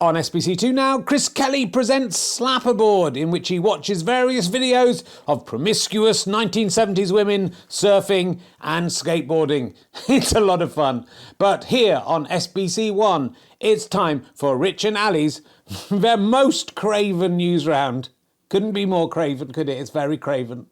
On SBC2 now, Chris Kelly presents Slap Aboard, in which he watches various videos of promiscuous 1970s women surfing and skateboarding. It's a lot of fun. But here on SBC1, it's time for Rich and Ali's their most Craven news round. Couldn't be more Craven, could it? It's very Craven.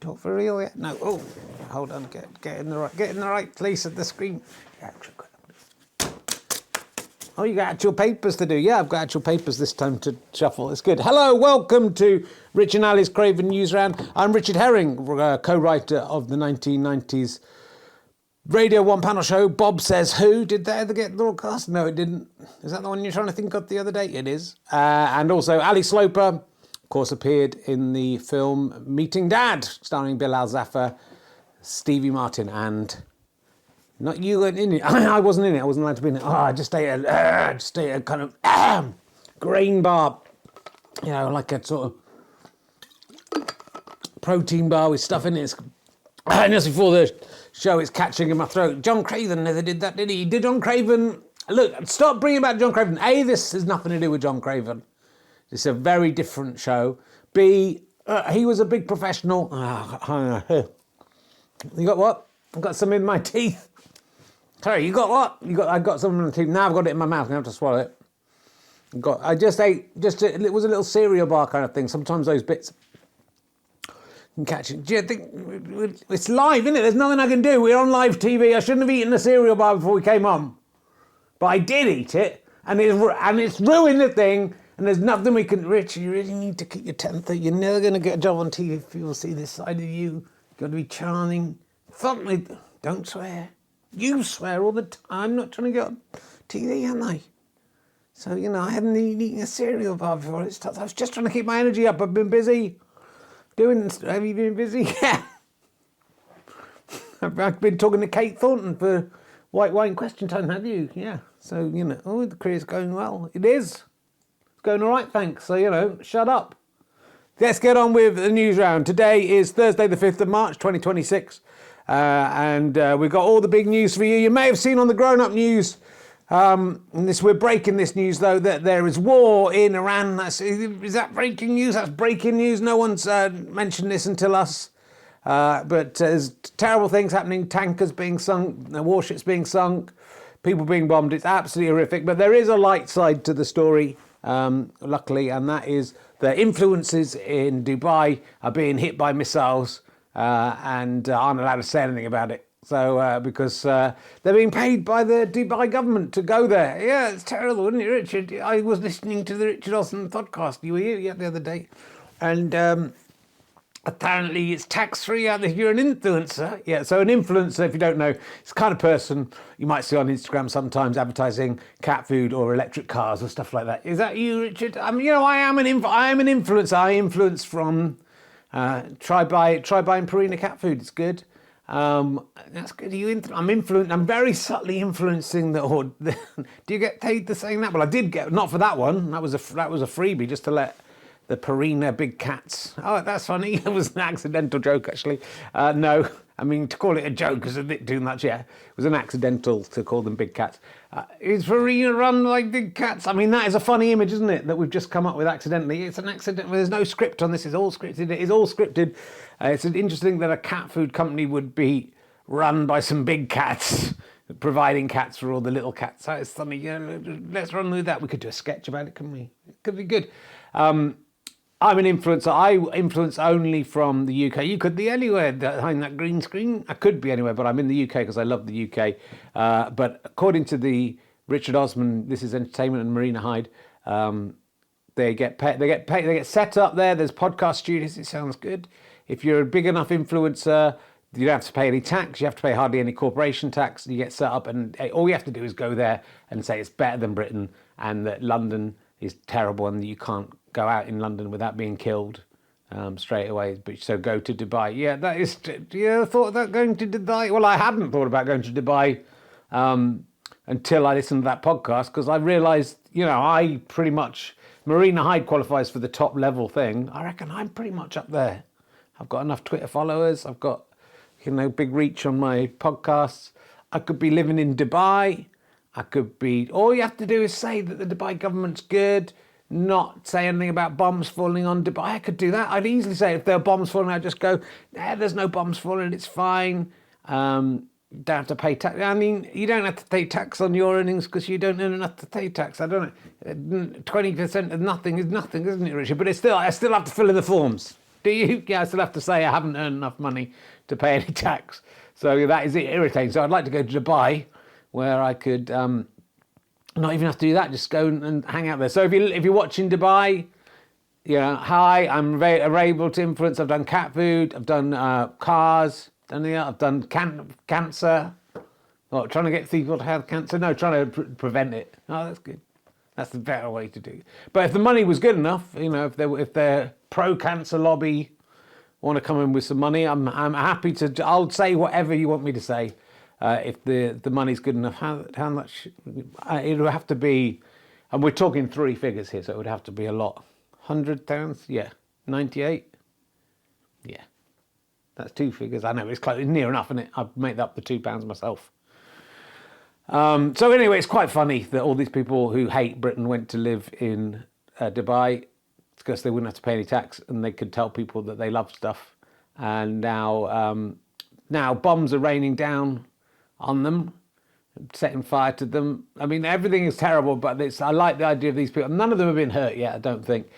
Talk for real yet? No. Oh, hold on. Get in the right place of the screen. Oh, you got actual papers to do. Yeah, I've got actual papers this time to shuffle. It's good. Hello, welcome to Rich and Ali's Craven News Round. I'm Richard Herring, co-writer of the 1990s Radio 1 panel show, Bob Says Who. Did that ever get broadcast? No, it didn't. Is that the one you're trying to think of the other day? It is. And also Ali Sloper, of course, appeared in the film Meeting Dad, starring Bill Alzaffer, Stevie Martin, and not you weren't in it. I wasn't in it. I wasn't allowed to be in it. Oh, I just ate a kind of grain bar, you know, like a sort of protein bar with stuff in it. And just before the show, it's catching in my throat. John Craven never did that, did he? Did John Craven? Look, stop bringing back John Craven. A, this has nothing to do with John Craven. It's a very different show. B, he was a big professional. You got what? I've got some in my teeth. Sorry, you got what? I got some in my teeth. Now I've got it in my mouth. I have to swallow it. I just ate. It was a little cereal bar kind of thing. Sometimes those bits you can catch it. Do you think it's live, isn't it? There's nothing I can do. We're on live TV. I shouldn't have eaten a cereal bar before we came on, but I did eat it, and it's ruined the thing. And there's nothing we can... Rich, you really need to keep your temper. You're never going to get a job on TV if people see this side of you. You've got to be charming. Fuck me. Don't swear. You swear all the time. I'm not trying to get on TV, am I? So, you know, I haven't eaten a cereal bar before it starts. I was just trying to keep my energy up. I've been busy doing... Have you been busy? Yeah. I've been talking to Kate Thornton for White Wine Question Time, have you? Yeah. So, you know, the career's going well. It is. Going all right, thanks. So, you know, shut up. Let's get on with the news round. Today is Thursday, the 5th of March, 2026. And we've got all the big news for you. You may have seen on the grown-up news, we're breaking this news, though, that there is war in Iran. Is that breaking news? That's breaking news. No one's mentioned this until us. But there's terrible things happening. Tankers being sunk, warships being sunk, people being bombed. It's absolutely horrific. But there is a light side to the story. Luckily, and that is the influences in Dubai are being hit by missiles and aren't allowed to say anything about it. So, because they're being paid by the Dubai government to go there. Yeah, it's terrible, isn't it, Richard? I was listening to the Richard Osman podcast. You were here the other day. And apparently it's tax-free if you're an influencer. Yeah, so an influencer, if you don't know, it's the kind of person you might see on Instagram sometimes advertising cat food or electric cars or stuff like that. Is that you, Richard? I mean, you know, I am an influencer. I influence from try buying Purina cat food. It's good. That's good. I'm very subtly influencing do you get paid for saying that? Well, I did get, not for that one. That was a freebie just to let the Purina big cats. Oh, that's funny. It was an accidental joke, actually. No, I mean, to call it a joke is a bit too much, yeah. It was an accidental to call them big cats. Is Purina run like big cats? I mean, that is a funny image, isn't it, that we've just come up with accidentally. It's an accident. There's no script on this. It's all scripted. It is all scripted. It's interesting that a cat food company would be run by some big cats, providing cats for all the little cats. It's funny. Yeah, let's run with that. We could do a sketch about it, couldn't we? It could be good. I'm an influencer. I influence only from the UK. You could be anywhere behind that green screen. I could be anywhere, but I'm in the UK because I love the UK. But according to the Richard Osman, This Is Entertainment, and Marina Hyde, they get paid. They get set up there. There's podcast studios. It sounds good. If you're a big enough influencer, you don't have to pay any tax. You have to pay hardly any corporation tax. You get set up, and all you have to do is go there and say it's better than Britain, and that London is terrible, and you can't go out in London without being killed straight away. But so go to Dubai. Yeah, that is. I thought about going to Dubai. Well, I hadn't thought about going to Dubai until I listened to that podcast, because I realised, I pretty much, Marina Hyde qualifies for the top level thing. I reckon I'm pretty much up there. I've got enough Twitter followers. I've got, big reach on my podcasts. I could be living in Dubai. I could be, all you have to do is say that the Dubai government's good, not say anything about bombs falling on Dubai. I could do that. I'd easily say if there are bombs falling, I'd just go, there's no bombs falling, it's fine. Don't have to pay tax. I mean, you don't have to pay tax on your earnings because you don't earn enough to pay tax. I don't know. 20% of nothing is nothing, isn't it, Richard? But I still have to fill in the forms. Do you? Yeah, I still have to say I haven't earned enough money to pay any tax. So that is irritating. So I'd like to go to Dubai, where I could not even have to do that. Just go and hang out there. So if you're watching Dubai, hi, I'm able to influence. I've done cat food. I've done cars. I've done cancer. What, trying to get people to have cancer? No, trying to prevent it. Oh, that's good. That's the better way to do it. But if the money was good enough, if their pro-cancer lobby want to come in with some money, I'm happy to. I'll say whatever you want me to say. If the money's good enough, how much? It would have to be, and we're talking 3 figures here, so it would have to be a lot. £100? Yeah. 98? Yeah. That's 2 figures. I know, it's close, near enough, isn't it? I've made up the £2 myself. So anyway, it's quite funny that all these people who hate Britain went to live in Dubai because they wouldn't have to pay any tax, and they could tell people that they love stuff. And now bombs are raining down on them, setting fire to them. I mean, everything is terrible, but I like the idea of these people. None of them have been hurt yet, I don't think,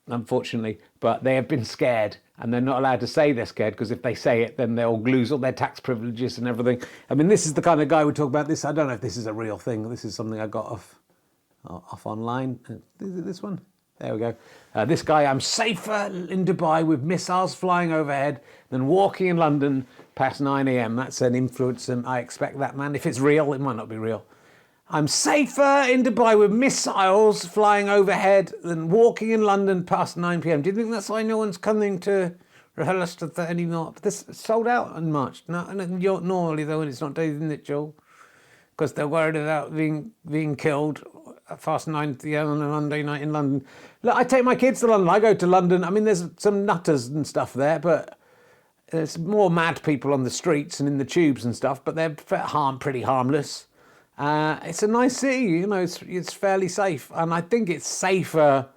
unfortunately, but they have been scared, and they're not allowed to say they're scared, because if they say it, then they'll lose all their tax privileges and everything. I mean, this is the kind of guy we talk about this. I don't know if this is a real thing. This is something I got off online. Is it this one? There we go. This guy, I'm safer in Dubai with missiles flying overhead than walking in London past 9 a.m. That's an influencer. I expect that man. If it's real, it might not be real. I'm safer in Dubai with missiles flying overhead than walking in London past 9 p.m. Do you think that's why no one's coming to Rehearsal anymore? This sold out in March. No, normally though, and it's not days, isn't it, Joel? Because they're worried about being killed at past 9 p.m. on a Monday night in London. Look, I take my kids to London. I go to London. I mean, there's some nutters and stuff there, but there's more mad people on the streets and in the tubes and stuff, but they're pretty harmless. It's a nice city, it's fairly safe. And I think it's safer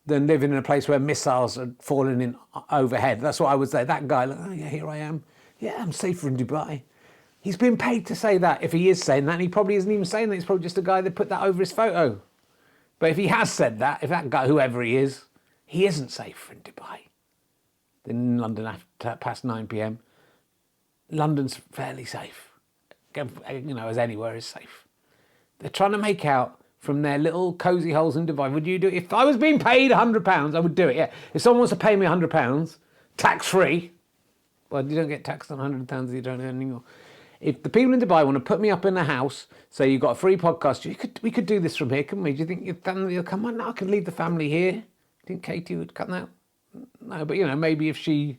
than living in a place where missiles are falling in overhead. That's what I would say. That guy, here I am. Yeah, I'm safer in Dubai. He's been paid to say that, if he is saying that, and he probably isn't even saying that. He's probably just a guy that put that over his photo. But if he has said that, if that guy, whoever he is, he isn't safer in Dubai than in London after past 9 p.m. London's fairly safe. As anywhere is safe. They're trying to make out from their little cosy holes in Dubai. Would you do it? If I was being paid £100, I would do it, yeah. If someone wants to pay me £100, tax-free, well, you don't get taxed on £100 if you don't earn anymore. If the people in Dubai want to put me up in a house, say you've got a free podcast, we could do this from here, couldn't we? Do you think your family will come on? No, I can leave the family here. Do you think Katie would cut that? No, but maybe if she...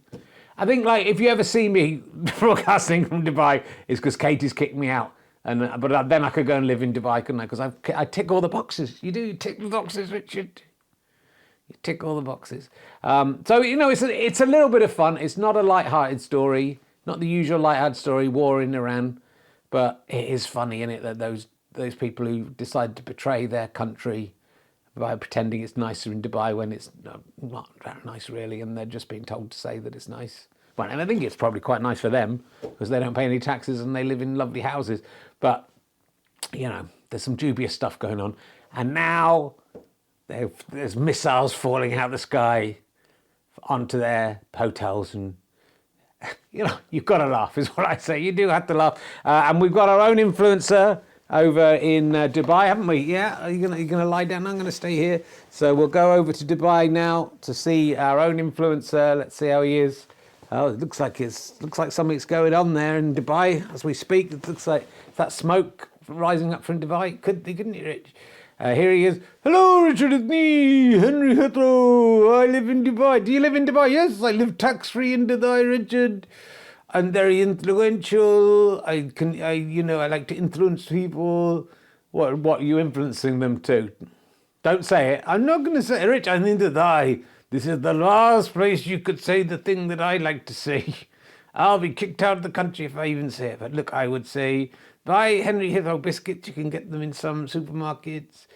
I think, if you ever see me broadcasting from Dubai, it's because Katie's kicked me out. But then I could go and live in Dubai, couldn't I? Because I tick all the boxes. You tick the boxes, Richard. You tick all the boxes. So, it's a little bit of fun. It's not a light-hearted story. Not the usual light-hearted story, war in Iran. But it is funny, isn't it, that those people who decide to betray their country by pretending it's nicer in Dubai when it's not very nice, really, and they're just being told to say that it's nice. Well, and I think it's probably quite nice for them because they don't pay any taxes and they live in lovely houses. But, there's some dubious stuff going on. And now there's missiles falling out of the sky onto their hotels. And, you've got to laugh is what I say. You do have to laugh. And we've got our own influencer over in Dubai, haven't we? Yeah, are you gonna lie down? I'm going to stay here. So we'll go over to Dubai now to see our own influencer. Let's see how he is. Oh, it looks like something's going on there in Dubai as we speak. It looks like that smoke rising up from Dubai. Couldn't it, Rich? Here he is. Hello, Richard, it's me, Henry Heathrow. I live in Dubai. Do you live in Dubai? Yes, I live tax-free in Dubai, Richard. I'm very influential. I like to influence people. What are you influencing them to? Don't say it. I'm not going to say it, Rich. I'm in Dubai. This is the last place you could say the thing that I like to say. I'll be kicked out of the country if I even say it. But look, I would say buy Henry Heathrow biscuits. You can get them in some supermarkets.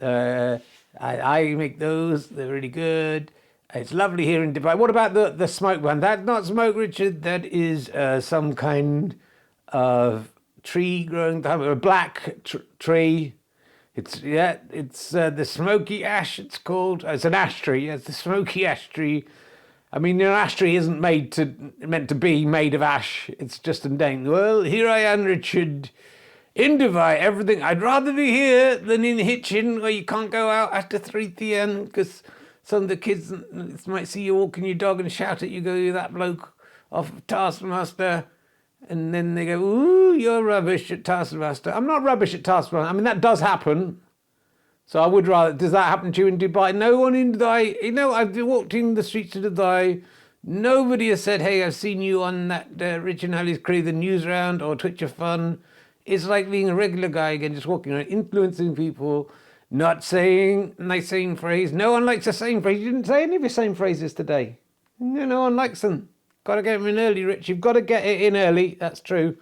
I make those. They're really good. It's lovely here in Dubai. What about the smoke one? That's not smoke, Richard. That is some kind of tree growing, a black tree. It's the smoky ash. It's called. It's an ash tree. It's the smoky ash tree. I mean, an ash tree isn't meant to be made of ash. It's just a name. Well, here I am, Richard, in Dubai. Everything. I'd rather be here than in Hitchin, where you can't go out after 3 p.m. because some of the kids might see you walking your dog and shout at you, go, "You that bloke off Taskmaster." And then they go, "Ooh, you're rubbish at Taskmaster." I'm not rubbish at Taskmaster. I mean, that does happen. So I would rather, does that happen to you in Dubai? No one in Dubai, I've walked in the streets of Dubai. Nobody has said, "Hey, I've seen you on that Rich and Hallie's Craven Newsround or Twitch of Fun." It's like being a regular guy again, just walking around, influencing people, not saying nice same phrase. No one likes the same phrase. You didn't say any of your same phrases today. No one likes them. Got to get them in early, Rich. You've got to get it in early. That's true.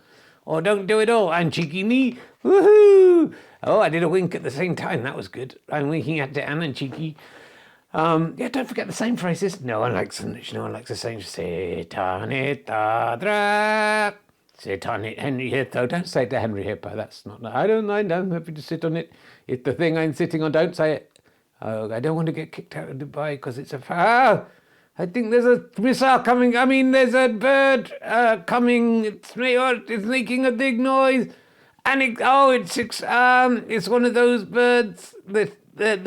Or don't do it all. And cheeky me. Woohoo! Oh, I did a wink at the same time. That was good. I'm winking at Anne and cheeky. Don't forget the same phrases. No one likes them, Rich. No one likes the same. Sit on it, Adra. Sit on it, Henry Hippo. Don't say it to Henry Hippo. That's not. I don't mind. I'm happy to sit on it. It's the thing I'm sitting on. Don't say it. Oh, I don't want to get kicked out of Dubai because it's a foul. I think there's a missile coming. I mean, there's a bird coming. It's making a big noise, and it's one of those birds that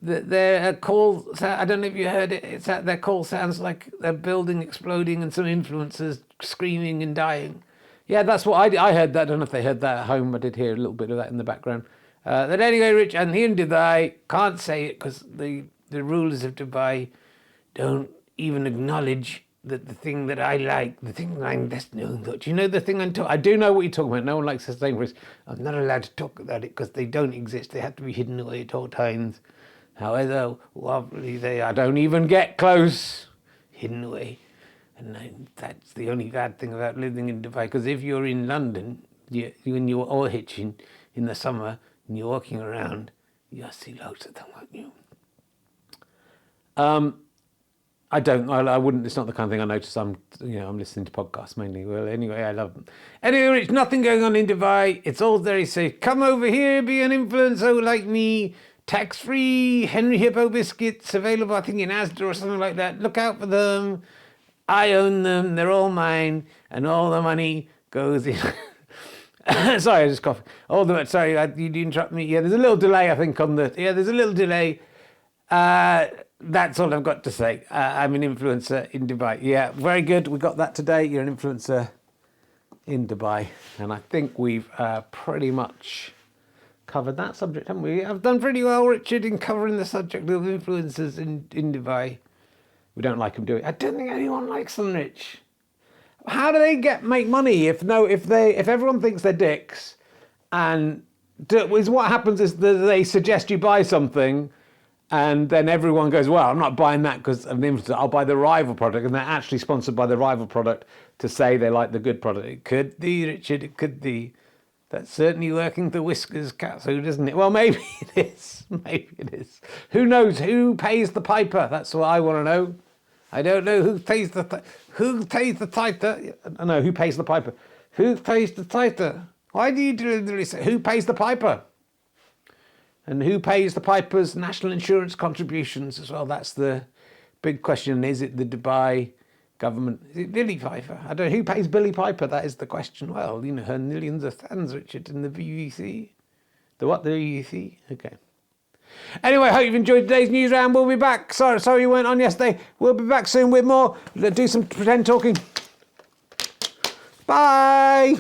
their call. I don't know if you heard it. It's that their call sounds like a building exploding and some influencers screaming and dying. Yeah, that's what I heard. That I don't know if they heard that at home. I did hear a little bit of that in the background. But anyway, Rich, and here in Dubai, can't say it because the rulers of Dubai don't even acknowledge that the thing that I like, the thing I'm best known for. Do you know the thing I'm talking? I do know what you're talking about. No one likes the same phrase. I'm not allowed to talk about it because they don't exist. They have to be hidden away at all times. However lovely they are, don't even get close. Hidden away. And that's the only bad thing about living in Dubai. Because if you're in London, when you're all hitching in the summer and you're walking around, you'll see loads of them, won't you? I wouldn't. It's not the kind of thing I notice. I'm listening to podcasts mainly. Well, anyway, I love them. Anyway, Rich, nothing going on in Dubai. It's all very safe. Come over here, be an influencer like me. Tax-free Henry Hippo biscuits available, I think, in Asda or something like that. Look out for them. I own them. They're all mine, and all the money goes in. Sorry, I just coughed. Sorry, you interrupt me. Yeah, there's a little delay, I think, on the. Yeah, there's a little delay. That's all I've got to say. I'm an influencer in Dubai. Yeah, very good. We got that today. You're an influencer in Dubai. And I think we've pretty much covered that subject, haven't we? I've done pretty well, Richard, in covering the subject of influencers in Dubai. We don't like them doing it. I don't think anyone likes them, Rich. How do they make money if everyone thinks they're dicks and what happens is that they suggest you buy something and then everyone goes, well, I'm not buying that because of the influencer. I'll buy the rival product, and they're actually sponsored by the rival product to say they like the good product. It could be, Richard, it could be. That's certainly working the Whiskers cat food, isn't it? Well, maybe it is. Maybe it is. Who knows? Who pays the piper? That's what I want to know. I don't know who pays the tither. No, who pays the piper? Who pays the tither? Why do you literally say who pays the piper? And who pays the piper's national insurance contributions as well? That's the big question. Is it the Dubai government? Is it Billy Piper? I don't know. Who pays Billy Piper? That is the question. Well, her millions of fans, Richard, in the BBC. The what? The BBC? Okay. Anyway, hope you've enjoyed today's news round. We'll be back. Sorry you weren't on yesterday. We'll be back soon with more. Let's do some pretend talking. Bye.